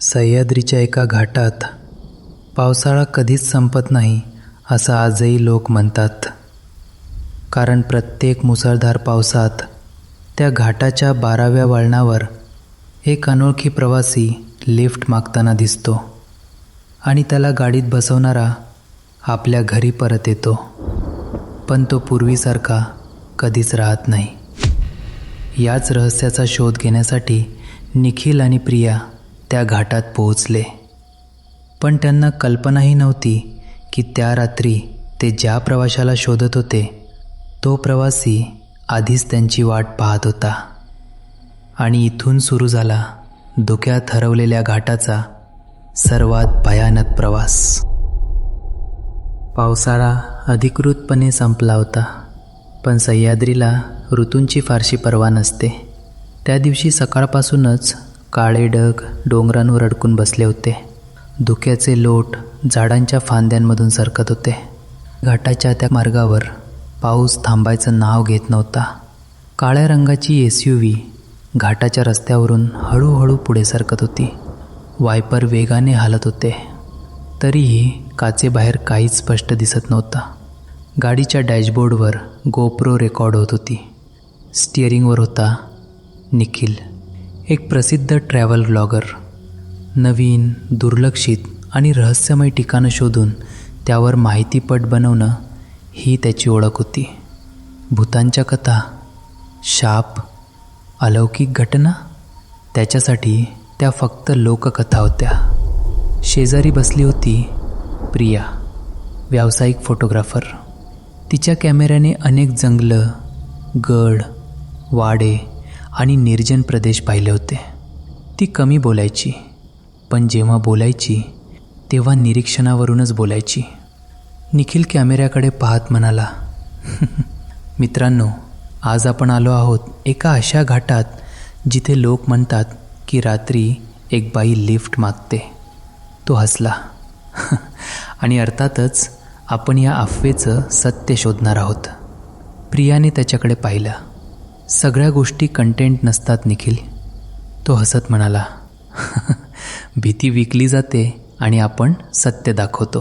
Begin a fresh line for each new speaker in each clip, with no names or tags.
सह्याद्रीच्या एका घाटात पावसाळा कधीच संपत नाही असं आजही लोक म्हणतात. कारण प्रत्येक मुसळधार पावसात त्या घाटाच्या 12व्या वळणावर एक अनोळखी प्रवासी लिफ्ट मागताना दिसतो आणि त्याला गाडीत बसवणारा आपल्या घरी परत येतो. पण तो पूर्वीसारखा कधीच राहत नाही. याच रहस्याचा शोध घेण्यासाठी निखिल आणि प्रिया त्या घाटात पोहोचले. पण त्यांना कल्पनाही नव्हती की त्या रात्री ते ज्या प्रवाशाला शोधत होते तो प्रवासी आधीच त्यांची वाट पाहत होता. आणि इथून सुरू झाला धुक्यात हरवलेल्या घाटाचा सर्वात भयानक प्रवास. पावसाळा अधिकृतपणे संपला होता, पण सह्याद्रीला ऋतूंची फारशी पर्वा नसते. त्या दिवशी सकाळपासूनच काळे ढग डोंगरांवर अडकून बसले होते. धुक्याचे लोट झाडांच्या फांद्यांमधून सरकत होते. घाटाच्या त्या मार्गावर पाऊस थांबायचं नाव घेत नव्हता. काळ्या रंगाची SUV घाटाच्या रस्त्यावरून हळूहळू पुढे सरकत होती. वायपर वेगाने हालत होते, तरीही काचेबाहेर काहीच स्पष्ट दिसत नव्हतं. गाडीच्या डॅशबोर्डवर GoPro रेकॉर्ड होत होती. स्टिअरिंगवर होता निखिल, एक प्रसिद्ध ट्रॅव्हल ब्लॉगर. नवीन, दुर्लक्षित आणि रहस्यमय ठिकाणं शोधून त्यावर माहितीपट बनवणं ही त्याची ओळख होती. भूतांच्या कथा, शाप, अलौकिक घटना, त्याच्यासाठी त्या फक्त लोककथा होत्या. शेजारी बसली होती प्रिया, व्यावसायिक फोटोग्राफर. तिच्या कॅमेऱ्याने अनेक जंगलं, गड, वाडे आणि निर्जन प्रदेश पाहिले होते. ती कमी बोलायची, पण जेव्हा बोलायची तेव्हा निरीक्षणावरूनच बोलायची. निखिल कॅमेऱ्याकडे पाहत म्हणाला, मित्रांनो, आज आपण आलो आहोत एका अशा घाटात जिथे लोक म्हणतात की रात्री एक बाई लिफ्ट मागते. तो हसला. आणि अर्थातच आपण या अफवेचं सत्य शोधणार आहोत. प्रियाने त्याच्याकडे पाहिलं. सगळ्या गोष्टी कंटेंट नसतात निखिल, तो हसत म्हणाला. भीती विकली जाते आणि आपण सत्य दाखवतो.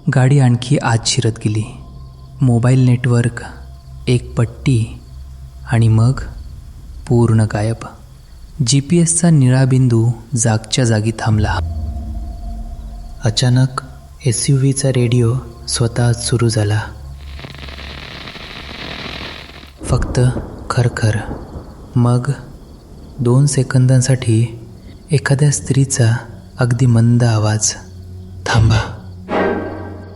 गाडी आणखी आत शिरत गेली. मोबाईल नेटवर्क, एक पट्टी आणि मग पूर्ण गायब. GPSचा निळा बिंदू जागच्या जागी थांबला. अचानक SUVचा रेडिओ स्वतःच सुरू झाला. फक्त खरखर. मग 2 सेकंदांसाठी एखाद्या स्त्रीचा अगदी मंद आवाज. थांबा.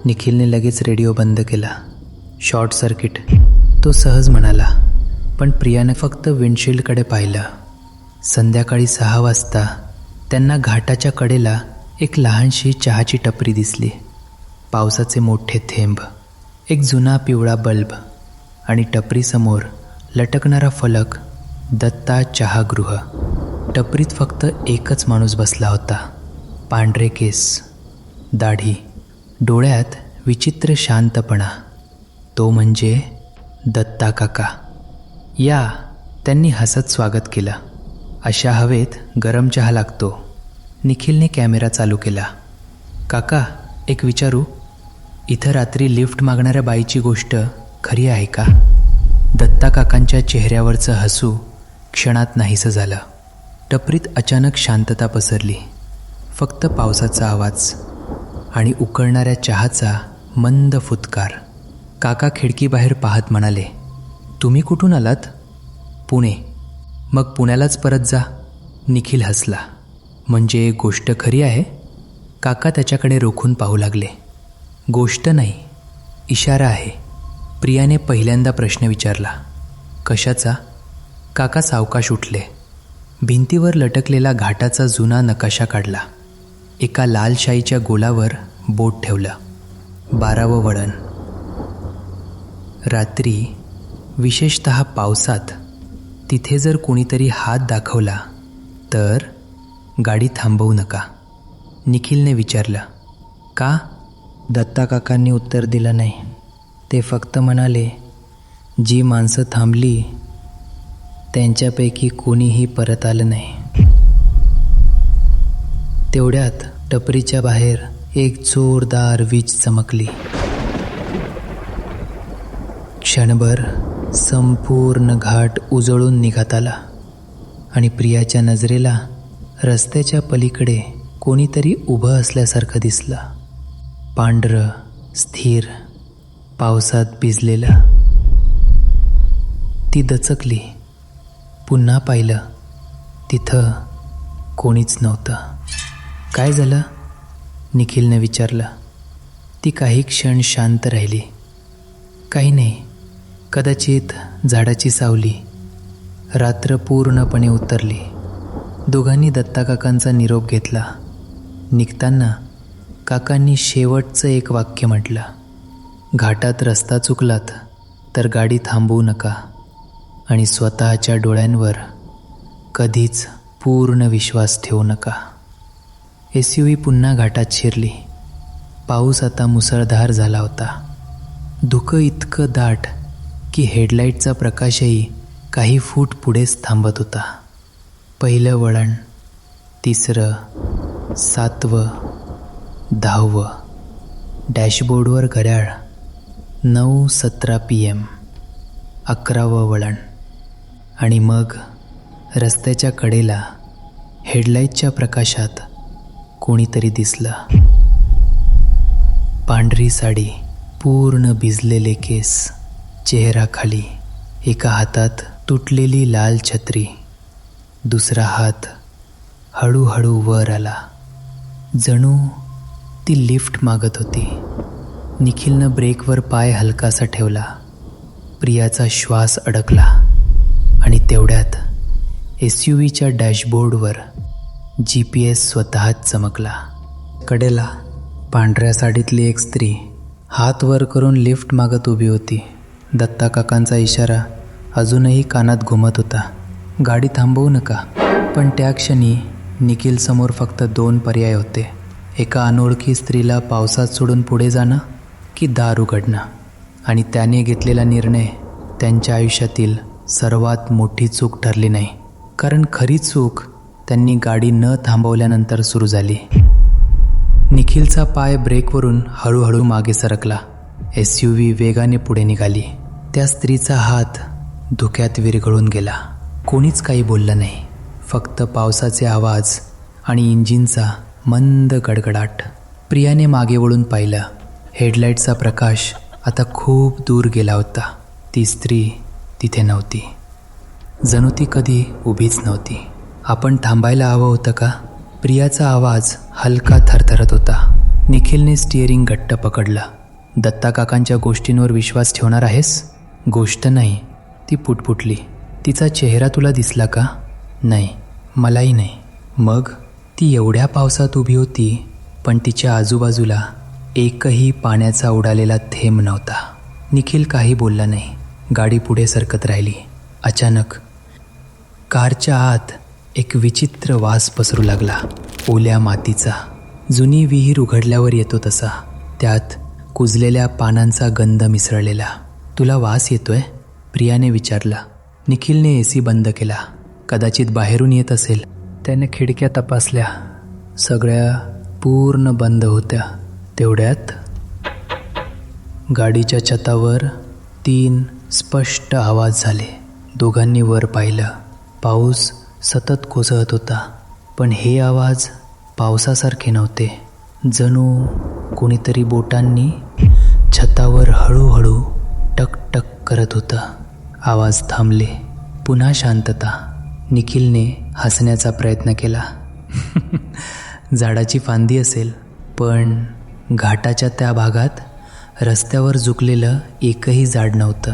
निखिलने लगेच रेडिओ बंद केला. शॉर्ट सर्किट, तो सहज म्हणाला. पण प्रियाने फक्त विंडशील्डकडे पाहिलं. संध्याकाळी 6 वाजता त्यांना घाटाच्या कडेला एक लहानशी चहाची टपरी दिसली. पावसाचे मोठे थेंब, एक जुना पिवळा बल्ब आणि टपरीसमोर लटकणारा फलक, दत्ता चहागृह. टपरीत फक्त एकच माणूस बसला होता. पांढरे केस, दाढी, डोळ्यात विचित्र शांतपणा. तो म्हणजे दत्ता काका. या, त्यांनी हसत स्वागत केलं. अशा हवेत गरम चहा लागतो. निखिलने कॅमेरा चालू केला. काका, एक विचारू, इथं रात्री लिफ्ट मागणाऱ्या बाईची गोष्ट खरी आहे का? दत्ता काकांच्या चेहऱ्यावरचं हसू क्षणात नाहीसं झालं. टपरीत अचानक शांतता पसरली. फक्त पावसाचा आवाज आणि उकळणाऱ्या चहाचा मंद फुतकार. काका खिडकीबाहेर पाहत म्हणाले, तुम्ही कुठून आलात? पुणे. मग पुण्यालाच परत जा. निखिल हसला. म्हणजे गोष्ट खरी आहे? काका त्याच्याकडे रोखून पाहू लागले. गोष्ट नाही, इशारा आहे. प्रियाने पहिल्यांदा प्रश्न विचारला. कशाचा? काका सावकाश उठले. भिंतीवर लटकलेला घाटाचा जुना नकाशा काढला. एका लाल शाईच्या गोलावर बोट ठेवलं. 12वं वळण. रात्री, विशेषतः पावसात, तिथे जर कोणीतरी हात दाखवला तर गाडी थांबवू नका. निखिलने विचारलं. का? दत्ता काकांनी उत्तर दिलं नाही. ते फक्त म्हणाले, जी माणसं थांबली त्यांच्यापैकी कोणीही परत आलं नाही. तेवढ्यात टपरीच्या बाहेर एक जोरदार वीज चमकली. क्षणभर संपूर्ण घाट उजळून निघत आला आणि प्रियाच्या नजरेला रस्त्याच्या पलीकडे कोणीतरी उभं असल्यासारखं दिसलं. पांढरं, स्थिर, पावसात भिजलेलं. ती दचकली. पुन्हा पाहिलं, तिथं कोणीच नव्हतं. काय झालं? निखिलने विचारलं. ती काही क्षण शांत राहिली. काही नाही, कदाचित झाडाची सावली. रात्र पूर्णपणे उतरली. दोघांनी दत्ताकाकांचा निरोप घेतला. निघताना काकांनी शेवटचं एक वाक्य म्हटलं, घाटात रस्ता चुकलात तर गाडी थांबवू नका आणि स्वतःच्या डोळ्यांवर कधीच पूर्ण विश्वास ठेवू नका. SUV पुन्हा घाटात शिरली. पाऊस आता मुसळधार झाला होता. धुकं इतकं दाट की हेडलाईटचा प्रकाशही काही फूट पुढेच थांबत होता. पहिलं वळण, 3रं, 7वं, 10वं. डॅशबोर्डवर घड्याळ 9:17 PM. 11वं वळण आणि मग रस्त्याच्या कडेला हेडलाईटच्या प्रकाशात कोणीतरी दिसलं. पांढरी साडी, पूर्ण भिजलेले केस, चेहरा खाली, एका हातात तुटलेली लाल छत्री, दुसरा हात हळूहळू वर आला. जणू ती लिफ्ट मागत होती. निखिलनं ब्रेकवर पाय हलकासा ठेवला. प्रियाचा श्वास अडकला आणि तेवढ्यात SUVच्या डॅशबोर्डवर GPS स्वतःच चमकला. कडेला पांढऱ्या साडीतली एक स्त्री हात वर करून लिफ्ट मागत उभी होती. दत्ताकाकांचा इशारा अजूनही कानात घुमत होता, गाडी थांबवू नका. पण त्या क्षणी निखिलसमोर फक्त 2 पर्याय होते. एका अनोळखी स्त्रीला पावसात सोडून पुढे जाणं की दार उघडणं. आणि त्याने घेतलेला निर्णय त्यांच्या आयुष्यातील सर्वात मोठी चूक ठरली नाही, कारण खरी चूक त्यांनी गाडी न थांबवल्यानंतर सुरू झाली. निखिलचा पाय ब्रेकवरून हळूहळू मागे सरकला. SUV वेगाने पुढे निघाली. त्या स्त्रीचा हात धुक्यात विरघळून गेला. कोणीच काही बोललं नाही, फक्त पावसाचे आवाज आणि इंजिनचा मंद गडगडाट. प्रियाने मागे वळून पाहिलं. हेडलाईटचा प्रकाश आता खूप दूर गेला होता. ती स्त्री तिथे नव्हती. जणू ती कधी उभीच नव्हती. आपण थांबायला हवं होतं का? प्रियाचा आवाज हलका थरथरत होता. निखिलने स्टिअरिंग घट्ट पकडलं. दत्ताकाकांच्या गोष्टींवर विश्वास ठेवणार आहेस? गोष्ट नाही, ती पुटपुटली. तिचा चेहरा तुला दिसला का? नाही, मलाही नाही. मग ती एवढ्या पावसात उभी होती, पण तिच्या आजूबाजूला एकही पाण्याचा उडालेला थेंब नव्हता. निखिल काही बोलला नाही. गाडी पुढे सरकत राहिली. अचानक कारच्या आत एक विचित्र वास पसरू लागला. ओल्या मातीचा, जुनी विहीर उघडल्यावर येतो तसा. त्यात कुजलेल्या पानांचा गंध मिसळलेला. तुला वास येतोय? प्रियाने विचारला. निखिलने AC बंद केला. कदाचित बाहेरून येत असेल. त्याने खिडक्या तपासल्या. सगळ्या पूर्ण बंद होत्या. तेवढ्यात गाडीच्या छतावर 3 स्पष्ट आवाज झाले. दोघांनी वर पाहिलं. पाऊस सतत कोसळत होता, पण हे आवाज पावसासारखे नव्हते. जणू कोणीतरी बोटांनी छतावर हळूहळू टकटक करत होतं. आवाज थांबले. पुन्हा शांतता. निखिलने हसण्याचा प्रयत्न केला. झाडाची फांदी असेल, पण घाटाच्या त्या भागात रस्त्यावर झुकलेलं एकही झाड नव्हतं.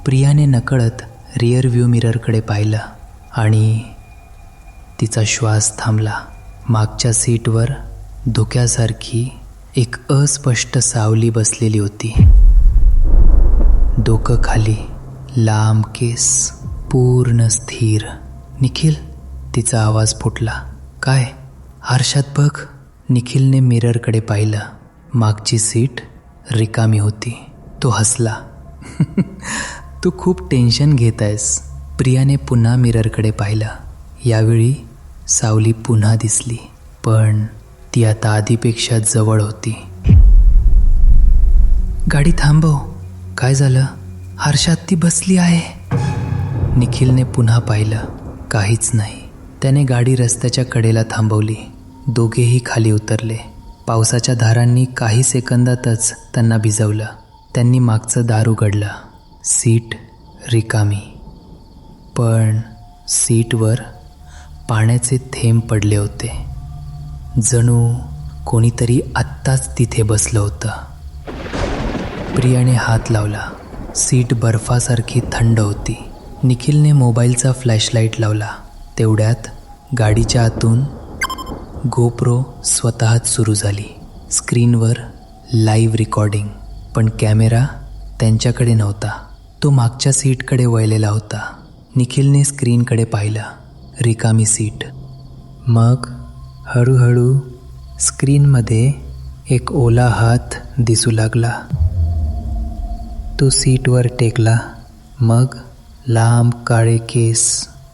प्रियाने नकळत रिअर व्ह्यू मिररकडे पाहिलं आणि तिचा श्वास थांबला. मागच्या सीटवर धुक्यासारखी एक अस्पष्ट सावली बसलेली होती. डोकं खाली, लांब केस, पूर्ण स्थिर. निखिल, तिचा आवाज फुटला. काय? आरशात बघ. निखिलने मिररकडे पाहिलं. मागची सीट रिकामी होती. तो हसला. तू खूप टेन्शन घेत आहेस. प्रियाने पुन्हा मिररकडे पाहिलं. यावेळी सावली पुन्हा दिसली, पण ती आता आधीपेक्षा जवळ होती. गाडी थांबव. काय झालं? हर्षात ती बसली आहे. निखिलने पुन्हा पाहिलं. काहीच नाही. त्याने गाडी रस्त्याच्या कडेला थांबवली. दोघेही खाली उतरले. पावसाच्या धारांनी काही सेकंदातच त्यांना भिजवलं. त्यांनी मागचं दार उघडलं. सीट रिकामी, पण सीटवर पाण्याचे थेंब पडले होते. जणू कोणीतरी आत्ताच तिथे बसलं होतं. प्रियाने हात लावला. सीट बर्फासारखी थंड होती. निखिलने मोबाईलचा फ्लॅशलाईट लावला. तेवढ्यात गाडीच्या आतून गोप्रो स्वतःच सुरू झाली. स्क्रीनवर लाईव्ह रेकॉर्डिंग, पण कॅमेरा त्यांच्याकडे नव्हता. तो मागच्या सीटकडे वळलेला होता. निखिलने स्क्रीनकडे पाहिलं. रिकामी सीट. मग हळूहळू स्क्रीनमध्ये एक ओला हात दिसू लागला. तो सीटवर टेकला. मग लांब काळे केस,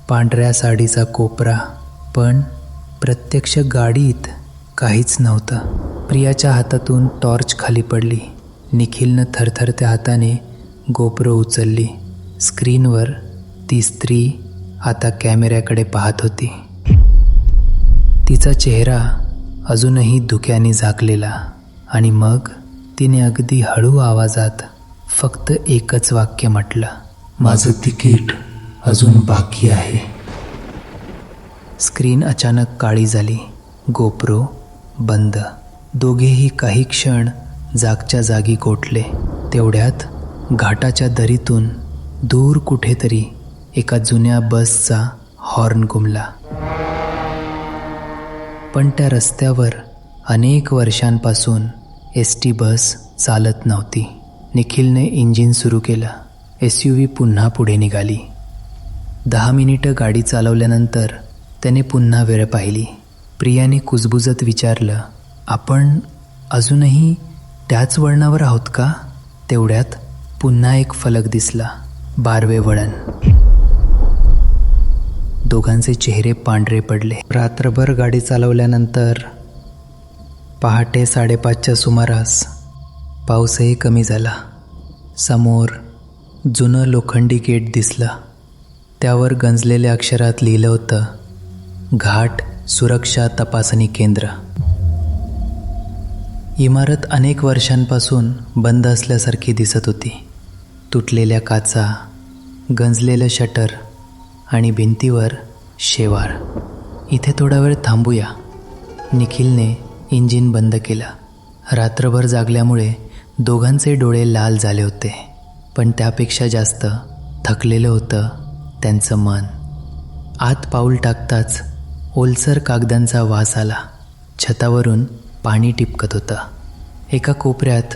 पांढऱ्या साडीचा कोपरा, पण प्रत्यक्ष गाडीत काहीच नव्हतं. प्रियाच्या हातातून टॉर्च खाली पडली. निखिलनं थरथरत्या हाताने गोप्रो उचलली. स्क्रीनवर ती स्त्री आता कॅमेऱ्याकडे पाहत होती. तिचा चेहरा अजूनही धुक्याने झाकलेला. आणि मग तिने अगदी हळू आवाजात फक्त एकच वाक्य म्हटलं, माझं तिकीट अजून बाकी आहे. स्क्रीन अचानक काळी झाली. गोप्रो बंद. दोघेही काही क्षण जागच्या जागी गोठले. तेवढ्यात घाटाच्या दरीतून दूर कुठेतरी एका जुन्या बसचा हॉर्न घुमला. पण त्या रस्त्यावर अनेक वर्षांपासून ST बस चालत नव्हती. निखिलने इंजिन सुरू केलं. SUV पुन्हा पुढे निघाली. 10 मिनिटं गाडी चालवल्यानंतर त्याने पुन्हा वेळ पाहिली. प्रियाने कुजबुजत विचारलं, आपण अजूनही त्याच वळणावर आहोत का? तेवढ्यात पुन्हा एक फलक दिसला. 12वे वळण. दोघांचे चेहरे पांढरे पडले. रात्रभर गाडी चालवल्यानंतर पहाटे 5:30च्या सुमारास पाऊसही कमी झाला. समोर जुनं लोखंडी गेट दिसलं. त्यावर गंजलेल्या अक्षरात लिहिलं होतं, घाट सुरक्षा तपासणी केंद्र. इमारत अनेक वर्षांपासून बंद असल्यासारखी दिसत होती. तुटलेल्या काचा, गंजलेलं शटर आणि भिंतीवर शेवाळ. इथे थोडा वेळ थांबूया. निखिलने इंजिन बंद केलं. रात्रभर जागल्यामुळे दोघांचे डोळे लाल झाले होते, पण त्यापेक्षा जास्त थकलेलं होतं त्यांचं मन. आत पाऊल टाकताच ओलसर कागदांचा वास आला. छतावरून पाणी टिपकत होतं. एका कोपऱ्यात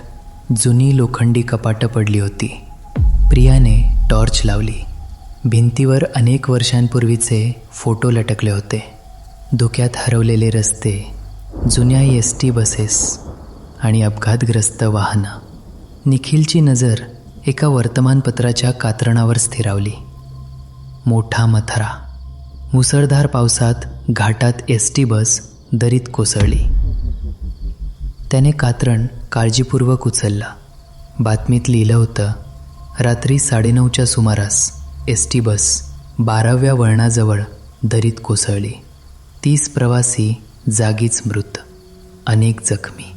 जुनी लोखंडी कपाटं पडली होती. प्रियाने टॉर्च लावली. भिंतीवर अनेक वर्षांपूर्वीचे फोटो लटकले होते. धुक्यात हरवलेले रस्ते, जुन्या ST बसेस आणि अपघातग्रस्त वाहनं. निखिलची नजर एका वर्तमानपत्राच्या कात्रणावर स्थिरावली. मोठा मथरा. मुसळधार पावसात घाटात ST बस दरीत कोसळली. त्याने कात्रण काळजीपूर्वक उचललं. बातमीत लिहिलं होतं, रात्री 9:30च्या सुमारास ST बस 12व्या वळणाजवळ दरीत कोसळली. 30 प्रवासी जागीच मृत, अनेक जखमी.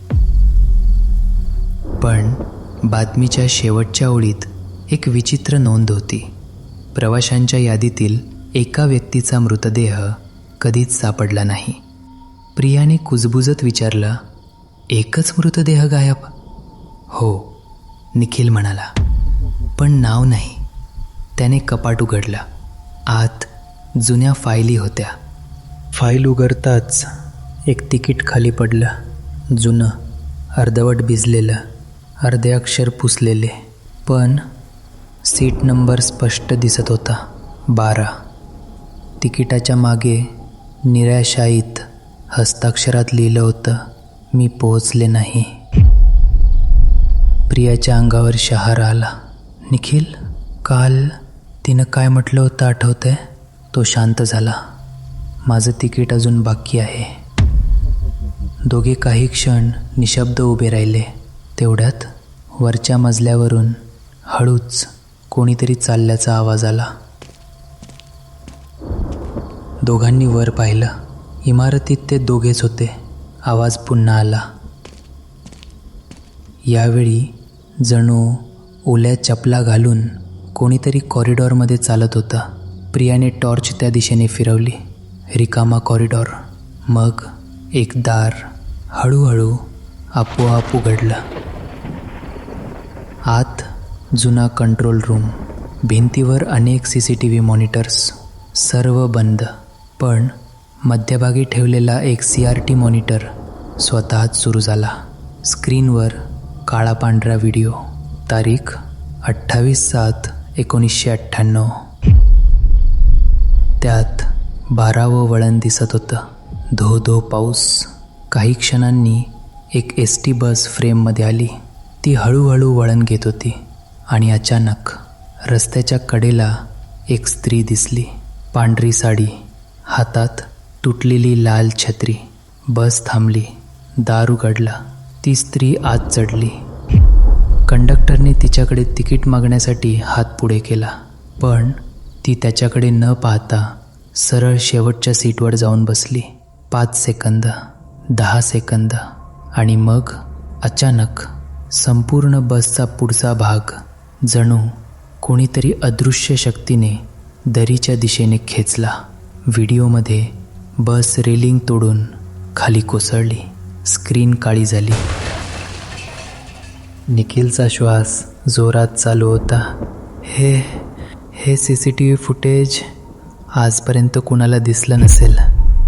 पण बातमीच्या शेवटच्या ओळीत एक विचित्र नोंद होती. प्रवाशांच्या यादीतील एका व्यक्तीचा मृतदेह कधीच सापडला नाही. प्रियाने कुजबुजत विचारलं, एकच मृतदेह गायब? हो, निखिल म्हणाला, पण नाव नाही. त्याने कपाट उघडलं. आत जुन्या फाईली होत्या. फाईल उघडताच एक तिकीट खाली पडलं. जुनं, अर्धवट भिजलेलं, अर्धे अक्षर पुसलेले, पण सीट नंबर स्पष्ट दिसत होता, 12. तिकिटाच्या मागे निळ्या शाईत हस्ताक्षरात लिहिलं होतं, मी पोहोचले नाही. प्रियाच्या अंगावर शहारा आला. निखिल, काल तिनं काय म्हटलं होतं आठवतंय? तो शांत झाला. माझं तिकीट अजून बाकी आहे. दोघे काही क्षण निशब्द उभे राहिले. तेवढ्यात वरच्या मजल्यावरून हळूच कोणीतरी चालल्याचा आवाज आला. दोघांनी वर पाहिलं. इमारतीत ते दोघेच होते. आवाज पुन्हा आला. यावेळी जणू ओल्या चपला घालून कोणीतरी कॉरिडॉरमध्ये चालत होतं. प्रियाने टॉर्च त्या दिशेने फिरवली. रिकामा कॉरिडॉर. मग एक दार हळूहळू आपोआप उघडलं. आत जुना कंट्रोल रूम. भिंतीवर अनेक CCTV मॉनिटर्स. सर्व बंद. पण मध्यभागी ठेवलेला एक CRT मॉनिटर स्वतःच सुरू झाला. स्क्रीनवर काळा पांढरा व्हिडिओ. तारीख 28/7/1998. त्यात 12वं वळण दिसत होतं. धो धो पाऊस. काही क्षणांनी एक ST बस फ्रेममध्ये आली. ती हळूहळू वळण घेत होती आणि अचानक रस्त्याच्या कडेला एक स्त्री दिसली. पांढरी साडी, हातात तुटलेली लाल छत्री. बस थांबली. दार उघडला. ती स्त्री आत चढली. कंडक्टरने तिच्याकडे तिकीट मागण्यासाठी हात पुढे केला, पण ती त्याच्याकडे न पाहता सरळ शेवटच्या सीटवर जाऊन बसली. 5 सेकंद, 10 सेकंद आणि मग अचानक संपूर्ण बसचा पुढचा भाग जणू कोणीतरी अदृश्य शक्तीने दरीच्या दिशेने खेचला. व्हिडिओमध्ये बस रेलिंग तोडून खाली कोसळली. स्क्रीन काळी झाली. निखिलचा श्वास जोरात चालू होता. हे CCTV फुटेज आजपर्यंत कुणाला दिसलं नसेल.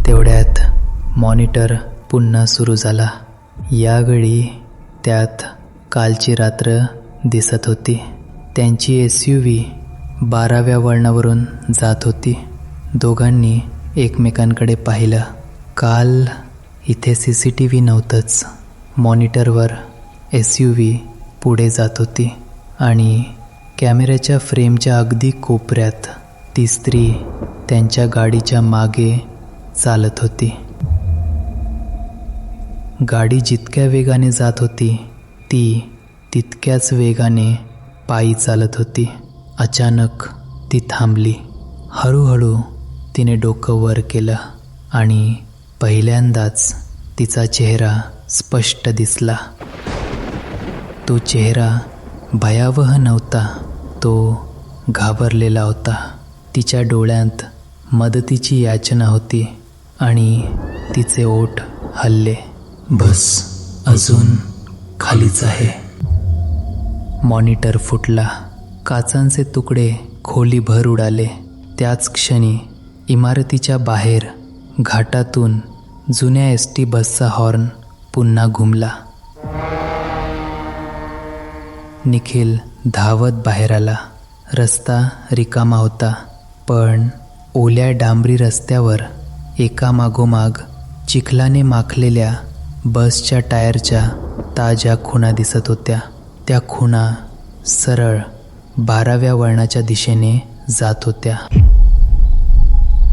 तेवढ्यात मॉनिटर पुन्हा सुरू झाला. यावेळी त्यात कालची रात्र दिसत होती. त्यांची SUV 12व्या वळणावरून जात होती. दोघांनी एकमेकांकडे पाहिलं. काल इथे CCTV नव्हतंच. मॉनिटरवर SUV पुढे जात होती आणि कॅमेऱ्याच्या फ्रेमच्या अगदी कोपऱ्यात ती स्त्री त्यांच्या गाडीच्या मागे चालत होती. गाडी जितक्या वेगाने जात होती ती तितक्याच वेगाने पायी चालत होती. अचानक ती थांबली. हळूहळू तिने डोकं वर केलं आणि पहिल्यांदाच तिचा चेहरा स्पष्ट दिसला. तो चेहरा भयावह नव्हता, तो घाबरलेला होता. तिच्या डोळ्यांत मदतीची याचना होती आणि तिचे ओठ हलले. बस अजून खालीच आहे. मॉनिटर फुटला. काचांचे तुकडे खोलीभर उडाले. त्याच क्षणी इमारतीच्या बाहेर घाटातून जुन्या ST बसचा हॉर्न पुन्हा घुमला. निखिल धावत बाहेर आला. रस्ता रिकामा होता, पण ओल्या डांबरी रस्त्यावर एकामागोमाग चिखलाने माखलेल्या बसच्या टायरच्या ताज्या खुणा दिसत होत्या. त्या खुणा सरळ 12व्या वळणाच्या दिशेने जात होत्या.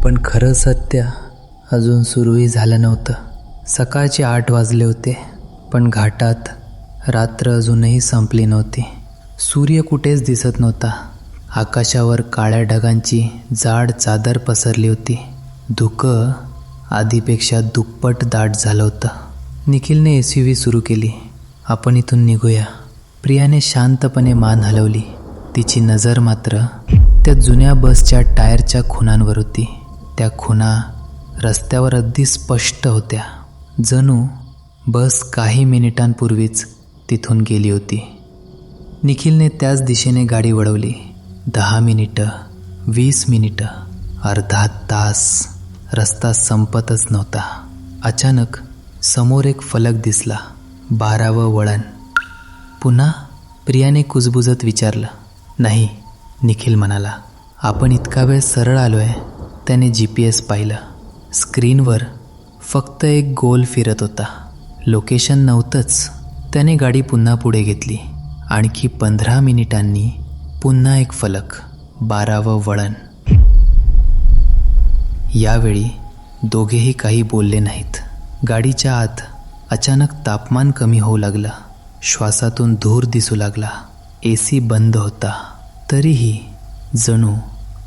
पण खरं सत्य अजून सुरूही झालं नव्हतं. सकाळचे 8 वाजले होते, पण घाटात रात्र अजूनही संपली नव्हती. सूर्य कुठेच दिसत नव्हता. आकाशावर काळ्या ढगांची जाड चादर पसरली होती. धुकं आधीपेक्षा दुप्पट दाट झालं होतं. निखिलने SUV सुरू केली. आपण इथून निघूया. प्रियाने शांतपणे मान हलवली. तिची नजर मात्र त्या जुन्या बसच्या टायरच्या खुणांवर होती. त्या खुणा रस्त्यावर अगदी स्पष्ट होत्या. जणू बस काही मिनिटांपूर्वीच तिथून गेली होती. निखिलने त्याच दिशेने गाडी वळवली. 10 मिनिटं, 20 मिनिटं, अर्धा तास. रस्ता संपतच नव्हता. अचानक समोर एक फलक दिसला. 12वं वळण. पुन्हा प्रियाने कुजबुजत विचारलं. नाही, निखिल म्हणाला. आपण इतका वेळ सरळ आलोय. त्याने GPS पाहिलं. स्क्रीनवर फक्त एक गोल फिरत होता. लोकेशन नव्हतंच. त्याने गाडी पुन्हा पुढे घेतली. आणखी 15 मिनिटांनी पुन्हा एक फलक. 12वं वळण. यावेळी दोघेही काही बोलले नाहीत. गाडीच्या आत अचानक तापमान कमी होऊ लागलं. श्वासातून धूर दिसू लागला. AC बंद होता. तरीही जणू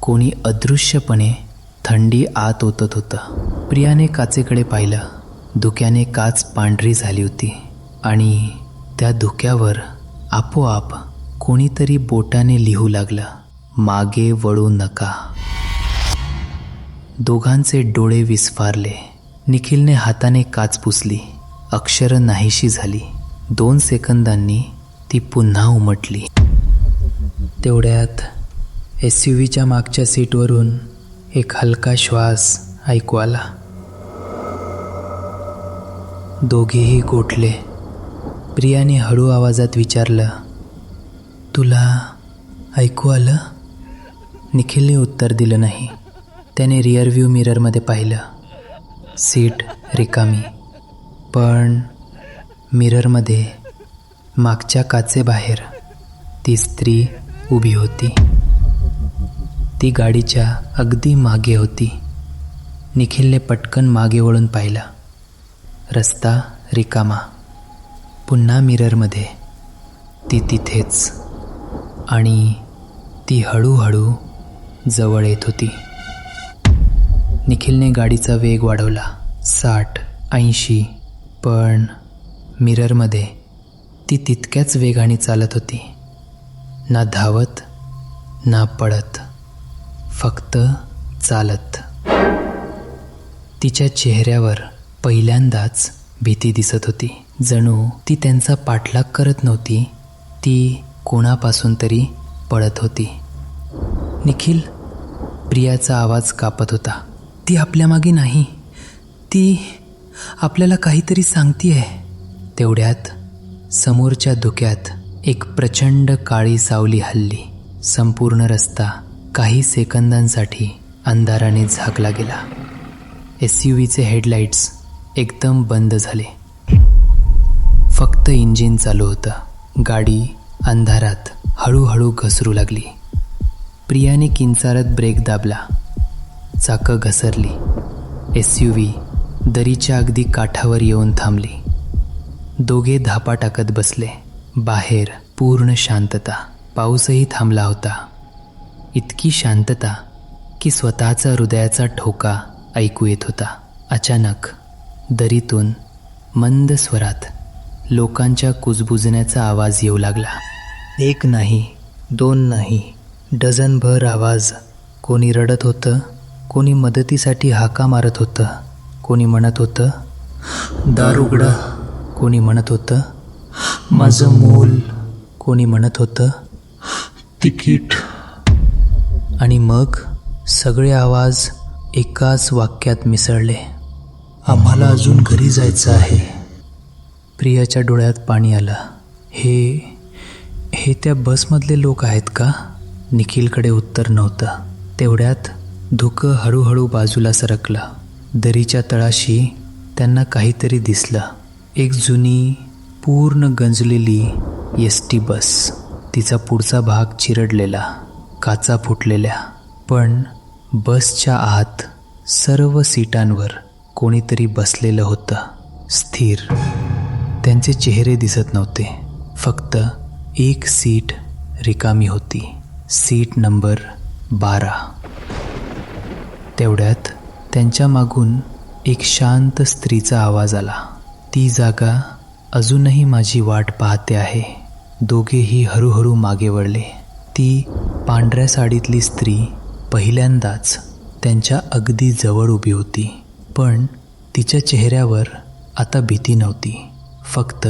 कोणी अदृश्यपणे थंडी आत ओतत होतं. प्रियाने काचेकडे पाहिलं. धुक्याने काच पांढरी झाली होती आणि त्या धुक्यावर आपोआप कोणीतरी बोटाने लिहू लागलं, मागे वळू नका. दोघांचे डोळे विस्फारले. निखिलने हाताने काच पुसली. अक्षरं नाहीशी झाली. 2 सेकंदांनी ती पुन्हा उमटली. तेवढ्यात SUVच्या मागच्या सीटवरून एक हलका श्वास ऐकू आला. दोघेही गोठले. प्रियाने हळू आवाजात विचारलं, तुला ऐकू आलं? निखिलने उत्तर दिलं नाही. त्याने रिअरव्ह्यू मिररमध्ये पाहिलं. सीट रिकामी, पण मिररमध्ये मागच्या काचेबाहेर ती स्त्री उभी होती. ती गाडीच्या अगदी मागे होती. निखिलने पटकन मागे वळून पाहिलं. रस्ता रिकामा. पुन्हा मिररमध्ये ती तिथेच, आणि ती हळूहळू जवळ येत होती. निखिलने गाडीचा वेग वाढवला. 60, 80, पण मिररमध्ये ती तितक्याच वेगाने चालत होती. ना धावत ना पळत, फक्त चालत. तिच्या चेहऱ्यावर पहिल्यांदाच भीती दिसत होती. जणू ती त्यांचा पाठलाग करत नव्हती, ती कोणापासून तरी पळत होती. निखिल, प्रियाचा आवाज कापत होता. ती आपल्या मागे नाही, ती आपल्याला काहीतरी सांगतीये. तेवढ्यात समोरच्या धुक्यात एक प्रचंड काळी सावली हलली. संपूर्ण रस्ता काही सेकंदांसाठी अंधाराने झाकला गेला. SUVचे हेडलाईट्स एकदम बंद झाले. फक्त इंजिन चालू होतं. गाडी अंधारात हळूहळू घसरू लागली. प्रियाने किंचाळत ब्रेक दाबला. चाकं घसरली. SUV दरीच्या अगदी काठावर येऊन थांबली. दोघे धापा टाकत बसले. बाहेर पूर्ण शांतता. पाऊसही थांबला होता. इतकी शांतता की स्वतःचा हृदयाचा ठोका ऐकू येत होता. अचानक दरीतून मंद स्वरात लोकांच्या कुजबुजण्याचा आवाज येऊ लागला. 1 नाही, 2 नाही, डझनभर आवाज. कोणी रडत होतं, कोणी मदतीसाठी हाका मारत होतं, कोणी म्हणत होतं, दार उघडा, कोणी म्हणत होतं, माझं मूल, कोणी म्हणत होतं, तिकीट. आणि मग सगळे आवाज एकाच वाक्यात मिसळले, आम्हाला अजून घरी जायचं आहे. प्रियाच्या डोळ्यात पाणी आलं. हे त्या बसमधले लोक आहेत का? निखिलकडे उत्तर नव्हतं. तेवढ्यात धुकं हळूहळू बाजूला सरकलं. दरीच्या तळाशी त्यांना काहीतरी दिसलं. एक जुनी, पूर्ण गंजलेली ST बस. तिचा पुढचा भाग चिरडलेला, काचा फुटलेल्या. पण बसच्या आत सर्व सीटांवर कोणीतरी बसलेलं होतं, स्थिर. त्यांचे चेहरे दिसत नव्हते. फक्त एक सीट रिकामी होती, सीट नंबर 12. तेवढ्यात त्यांच्या मागून एक शांत स्त्रीचा आवाज आला, ती जागा अजूनही माझी वाट पाहते आहे. दोघेही हळूहळू मागे वळले. ती पांढऱ्या साडीतली स्त्री पहिल्यांदाच त्यांच्या अगदी जवळ उभी होती. पण तिच्या चेहऱ्यावर आता भीती नव्हती, फक्त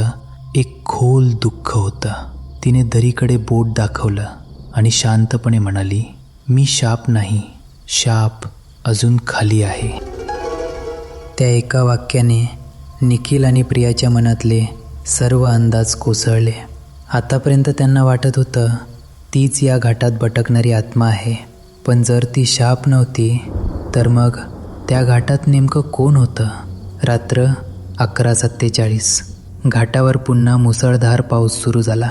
एक खोल दुःख होतं. तिने दरीकडे बोट दाखवलं आणि शांतपणे म्हणाली, मी शाप नाही, शाप अजून खाली आहे. त्या एका वाक्याने निखिल आणि प्रियाच्या मनातले सर्व अंदाज कोसळले. आतापर्यंत त्यांना वाटत होतं तीच या घाटात भटकणारी आत्मा आहे. पण जर ती शाप नव्हती तर मग त्या घाटात नेमकं कोण होतं? रात्र 11:47. घाटावर पुन्हा मुसळधार पाऊस सुरू झाला.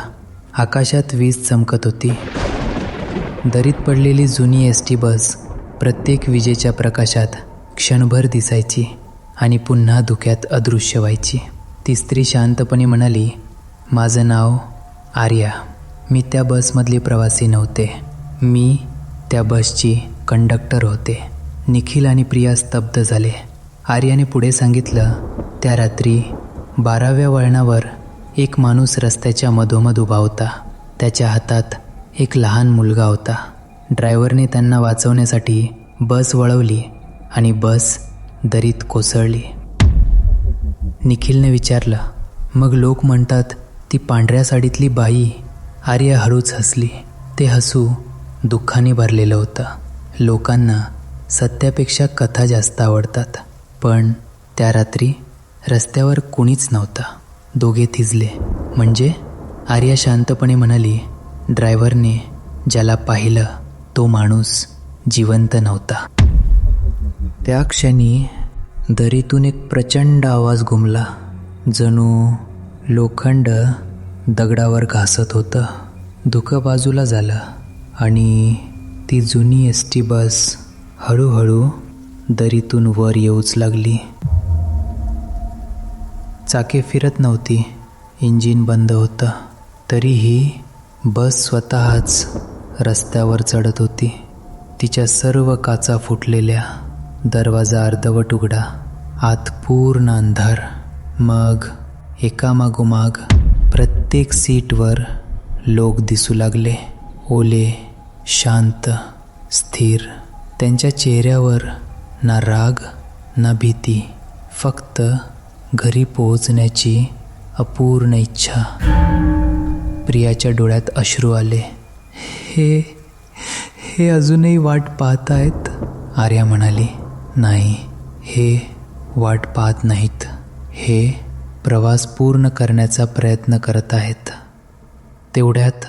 आकाशात वीज चमकत होती. दरीत पडलेली जुनी ST बस प्रत्येक विजेच्या प्रकाशात क्षणभर दिसायची आणि पुन्हा धुक्यात अदृश्य व्हायची. ती स्त्री शांतपणे म्हणाली, माझं नाव आर्या. मी त्या बसमधली प्रवासी नव्हते. मी त्या बसची कंडक्टर होते. निखिल आणि प्रिया स्तब्ध झाले. आर्याने पुढे सांगितलं, त्या रात्री 12व्या वळणावर एक माणूस रस्त्याच्या मधोमध उभा होता. त्याच्या हातात एक लहान मुलगा होता. ड्रायव्हरने त्यांना वाचवण्यासाठी बस वळवली आणि बस दरीत कोसळली. निखिलने विचारलं, मग लोक म्हणतात ती पांढऱ्या साडीतली बाई? आर्या हळूच हसली. ते हसू दुःखाने भरलेलं होतं. लोकांना सत्यापेक्षा कथा जास्त आवडतात. पण त्या रात्री रस्त्यावर कुणीच नव्हता. दोघे थिजले. म्हणजे? आर्या शांतपणे म्हणाली, ड्रायव्हरने ज्याला पाहिलं तो माणूस जिवंत नव्हता. त्या क्षणी दरीतून एक प्रचंड आवाज घुमला. जणू लोखंड दगडावर घासत होतं. धुकं बाजूला झालं आणि ती जुनी एस टी बस हळूहळू दरीतून वर येऊच लागली. चाके फिरत नव्हती. इंजिन बंद होतं. तरीही बस स्वतःच रस्त्यावर चढत होती. तिच्या सर्व काचा फुटलेल्या. दरवाजा अर्धवट उघडा. आत पूर्ण अंधार. मग एकामागोमाग प्रत्येक सीटवर लोक दिसू लागले. ओले, शांत, स्थिर. त्यांच्या चेहऱ्यावर ना राग ना भीती, फक्त घरी पोहोचण्याची अपूर्ण इच्छा. प्रियाच्या डोळ्यात अश्रू आले. हे अजूनही वाट पाहतायत? आर्या म्हणाली, नाही, हे वाट पाहत नाहीत. हे प्रवास पूर्ण करण्याचा प्रयत्न करत आहेत. तेवढ्यात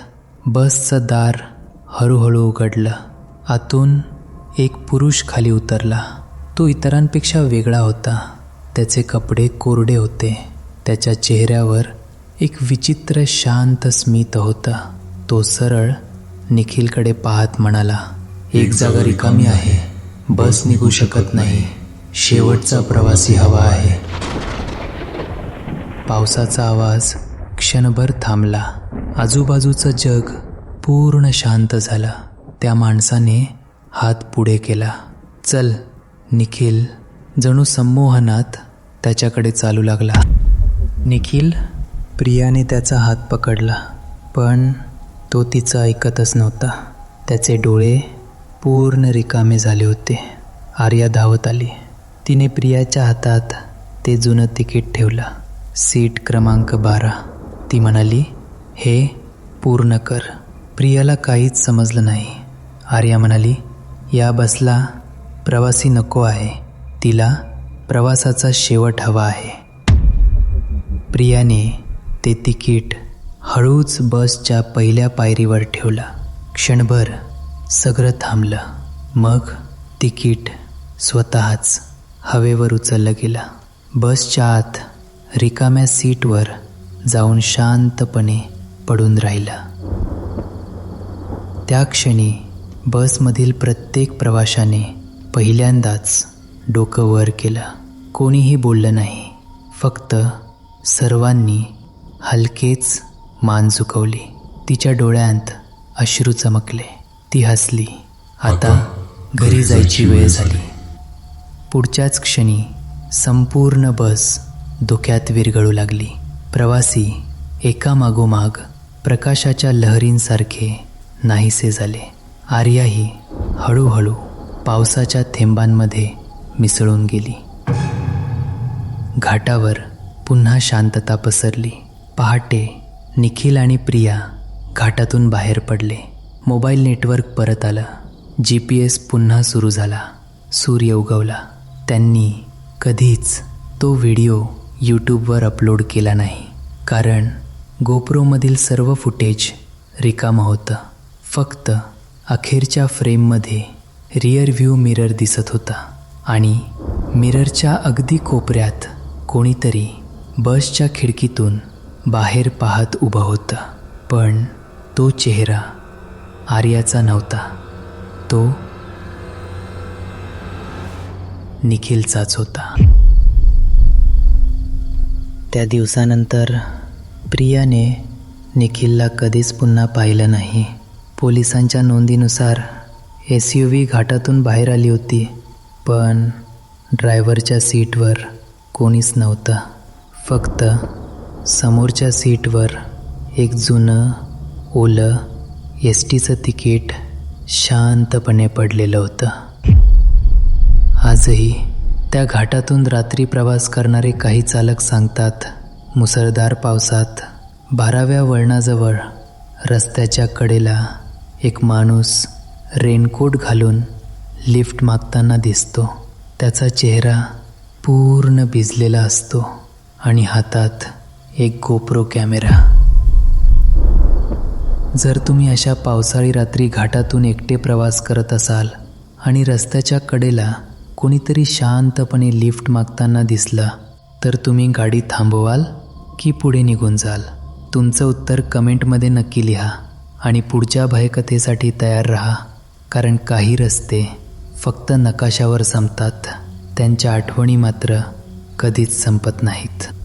बसचं दार हळूहळू उघडलं. आतून एक पुरुष खाली उतरला. तो इतरांपेक्षा वेगळा होता. त्याचे कपडे कोरडे होते. त्याच्या चेहऱ्यावर एक विचित्र शांत स्मित होतं. तो सरळ निखिलकडे पाहत म्हणाला, एक जागा रिकामी आहे. बस निघू शकत नाही. शेवटचा प्रवासी हवा आहे. पावसाचा आवाज क्षणभर थांबला. आजूबाजूचं जग पूर्ण शांत झालं. त्या माणसाने हात पुढे केला. चल. निखिल जणू संमोहनात त्याच्याकडे चालू लागला. निखिल. प्रियाने त्याचा हात पकडला, पण तो तिचं ऐकतच नव्हता. त्याचे डोळे पूर्ण रिकामे झाले होते. आर्या धावत आली. तिने प्रियाच्या हातात ते जुनं तिकीट ठेवलं. सीट क्रमांक 12. ती म्हणाली, हे पूर्ण कर. प्रियाला काहीच समजलं नाही. आर्या म्हणाली, या बसला प्रवासी नको आहे. तिला प्रवासाचा शेवट हवा आहे. प्रियाने ते तिकीट हळूच बसच्या पहिल्या पायरीवर ठेवलं. क्षणभर सगळं थांबलं. मग तिकीट स्वतःच हवेवर उचललं गेलं. बसच्या आत रिकाम्या सीटवर जाऊन शांतपणे पडून राहिलं. त्या क्षणी बसमधील प्रत्येक प्रवाशाने पहिल्यांदाच डोकं वर केलं. कोणीही बोललं नाही. फक्त सर्वांनी हलकेच मान झुकवली. तिच्या डोळ्यांत अश्रू चमकले. ती हसली. आता घरी जायची वेळ झाली. पुढच्याच क्षणी संपूर्ण बस धुक्यात विरघळू लागली. प्रवासी एकामागोमाग प्रकाशाच्या लहरींसारखे नाहीसे झाले. आर्याही हळूहळू पावसाच्या थेंबांमध्ये मिसळून गेली. घाटावर पुन्हा शांतता पसरली. पहाटे निखिल आणि प्रिया घाटातून बाहेर पडले. मोबाईल नेटवर्क परत आलं. GPS पुन्हा सुरू झाला. सूर्य उगवला. त्यांनी कधीच तो व्हिडिओ यूट्यूबवर अपलोड केला नाही, कारण गोप्रोमधील सर्व फुटेज रिकामं होतं. फक्त अखेरच्या फ्रेममध्ये रिअर व्ह्यू मिरर दिसत होता आणि मिररच्या अगदी कोपऱ्यात कोणीतरी बसच्या खिडकीतून बाहेर पाहत उभं होतं. पण तो चेहरा आर्याचा नव्हता. तो निखिलचाच होता. त्या दिवसानंतर प्रियाने निखिलला कधीच पुन्हा पाहिलं नाही. पोलिसांच्या नोंदीनुसार SUV घाटातून बाहेर आली होती, पण ड्रायव्हरच्या सीटवर कोणीच नव्हतं. फक्त समोरच्या सीटवर एक जुनं ओलं STचं तिकीट शांतपणे पडलेलं होतं. आजही त्या घाटातून रात्री प्रवास करणारे काही चालक सांगतात, मुसळधार पावसात 12व्या वळणाजवळ रस्त्याच्या कडेला एक माणूस रेनकोट घालून लिफ्ट मागताना दिसतो. त्याचा चेहरा पूर्ण भिजलेला असतो आणि हातात एक GoPro कॅमेरा. जर तुम्ही अशा पावसाळी रात्री घाटातून एकटे प्रवास करत असाल आणि रस्त्याच्या कडेला कोणीतरी शांतपणे लिफ्ट मागताना दिसलं, तर तुम्ही गाडी थांबवाल की पुढे निघून जाल? तुमचं उत्तर कमेंटमध्ये नक्की लिहा आणि पुढच्या भयकथेसाठी तयार राहा, कारण काही रस्ते फक्त नकाशावर संपतात, त्यांच्या आठवणी मात्र कधीच संपत नाहीत.